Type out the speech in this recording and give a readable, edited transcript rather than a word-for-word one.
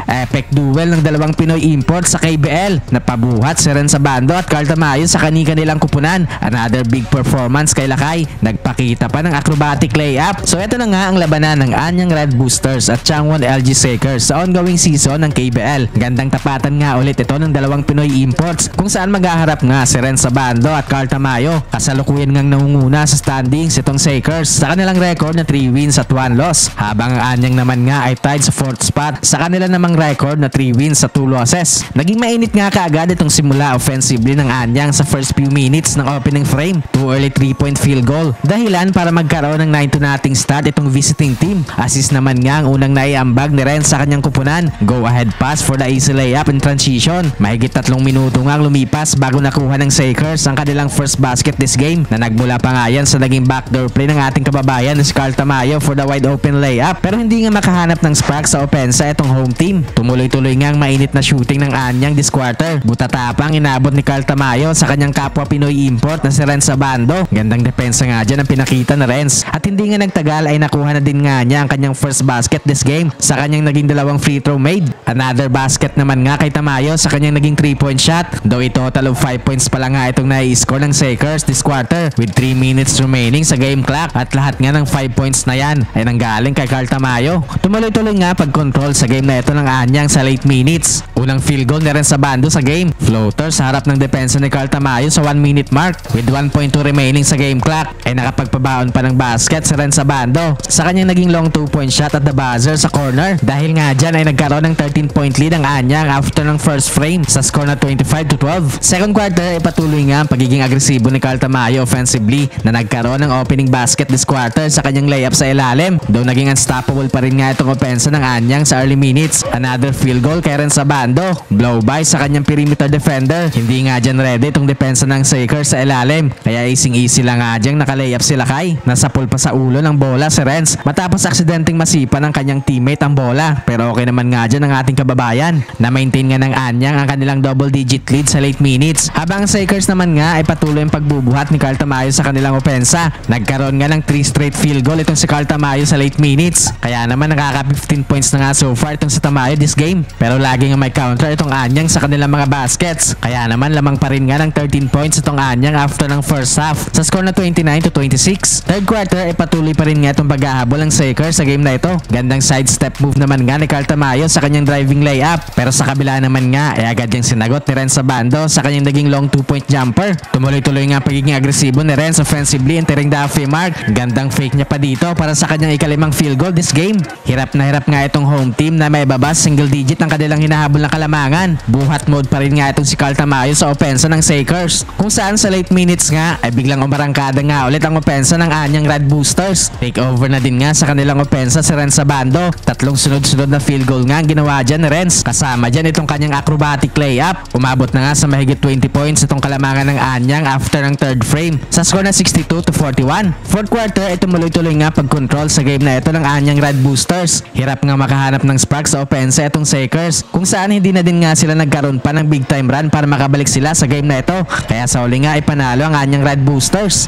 Epic duel ng dalawang Pinoy import sa KBL. Napabuhat si Renz Abando at Carl Tamayo sa kani-kanilang kupunan. Another big performance kay Lakay. Nagpakita pa ng acrobatic layup. So ito na nga ang labanan ng Anyang Red Boosters at Changwon LG Shakers sa ongoing season ng KBL. Gandang tapatan nga ulit ito ng dalawang Pinoy imports kung saan maghaharap nga si Renz Abando at Carl Tamayo. Kasalukuyan ngang nangunguna sa standings itong Shakers sa kanilang record na 3 wins at 1 loss. Habang ang Anyang naman nga ay tied sa 4th spot sa kanila namang record na 3 wins at 2 losses. Naging mainit nga kaagad itong simula offensively ng Anyang sa first few minutes ng opening frame. 2 early 3-point field goal. Dahilan para magkaroon ng 9-0 start itong visiting team. Assist naman nga ang unang naiambag ni Renz sa kanyang kupunan. Go ahead pass for the easy layup in transition. Mahigit 3 minuto nga ang lumipas bago nakuha ng Shakers ang kanilang first basket this game na nagmula pa nga yan sa naging backdoor play ng ating kababayan na si Carl Tamayo for the wide open layup. Pero hindi nga makahanap ng spark sa opensa itong home team. Tumuloy-tuloy nga ang mainit na shooting ng Anyang this quarter. Butatapang inabot ni Carl Tamayo sa kanyang kapwa Pinoy import na si Renz Abando. Gandang depensa nga dyan ang pinakita na Renz. At hindi nga nagtagal ay nakuha na din nga niya ang kanyang first basket this game sa kanyang naging dalawang free throw made. Another basket naman nga kay Tamayo sa kanyang naging 3-point shot. Though a total of 5 points pa lang nga itong nai-score ng Shakers this quarter with 3 minutes remaining sa game clock at lahat nga ng 5 points na yan ay nanggaling kay Carl Tamayo. Tumuloy-tuloy nga pag-control sa game na ito ng Anyang sa late minutes. Unang field goal ni Renz Abando sa game. Floater sa harap ng depensa ni Carl Tamayo sa 1 minute mark with 1.2 remaining sa game clock ay nakapagpabaon pa ng basket si Renz Abando sa kanyang naging long 2-point shot at the buzzer sa corner. Dahil nga dyan ay nagkaroon ng 13-point lead ang Anyang after ng first frame sa score na 25-12. Second quarter ay patuloy nga ang pagiging agresibo ni Carl Tamayo offensively na nagkaroon ng opening basket this quarter sa kanyang layup sa ilalim. Though naging unstoppable pa rin nga itong opensa ng Anyang sa early minutes. Another field goal kay Renz Abando. Blow by sa kanyang perimeter defender. Hindi nga dyan ready itong depensa ng Shakers sa ilalim. Kaya easy lang nga dyan nakalayup si Lakay. Nasapul pa sa ulo ng bola si Renz matapos aksidenteng masipa ng kanyang teammate ang bola. Pero okay naman nga dyan ang ating kababayan. Na-maintain nga ng Anyang ang kanilang double-digit lead sa late minutes. Habang ang Shakers naman nga ay patuloy ang pagbubuhat ni Carl Tamayo sa kanilang opensa. Nagkaroon nga ng 3 straight field goal itong si Carl Tamayo sa late minutes. Kaya naman nakaka 15 points na nga so far itong si Tamayo this game. Pero lagi nga may counter itong Anyang sa kanilang mga baskets. Kaya naman lamang pa rin nga ng 13 points itong Anyang after ng first half sa score na 29-26. Third quarter ay patuloy pa rin nga itong paghahabol ng Shakers sa game na ito. Gandang sidestep move naman nga ni Carl Tamayo sa kanyang driving layup. Pero sa kabila naman nga ay agad yung sinagot ni Renz Abando sa kanyang naging long 2-point jumper. Tumuloy-tuloy nga pagiging agresibo ni Renz offensively entering the halfway mark. Gandang fake niya pa dito para sa kanyang ikalimang field goal this game. Hirap na hirap nga itong home team na may babas single digit ang kanilang hinahabol ng kalamangan. Buhat mode pa rin nga itong si Carl Tamayo sa opensa ng Shakers kung saan sa late minutes nga ay biglang umarangkada nga ulit ang opensa ng Anyang Red Boosters. Take over na din nga sa kanilang opensa si Renz Abando. 3 sunod-sunod na field goal nga ang ginawa dyan ni Renz. Kasama dyan itong kanyang acrobatic layup. Umabot na nga sa mahigit 20 points itong kalamangan ng Anyang after ng third frame sa score na 62-41. Fourth quarter ay tumuloy-tuloy nga pag-control sa game na ito ng Anyang Red Boosters. Hirap nga makahanap ng spark sa opensa itong Shakers kung saan hindi na din nga sila nagkaroon pa ng big time run para makabalik sila sa game na ito. Kaya sa uli nga ay panalo ang Anyang Red Boosters.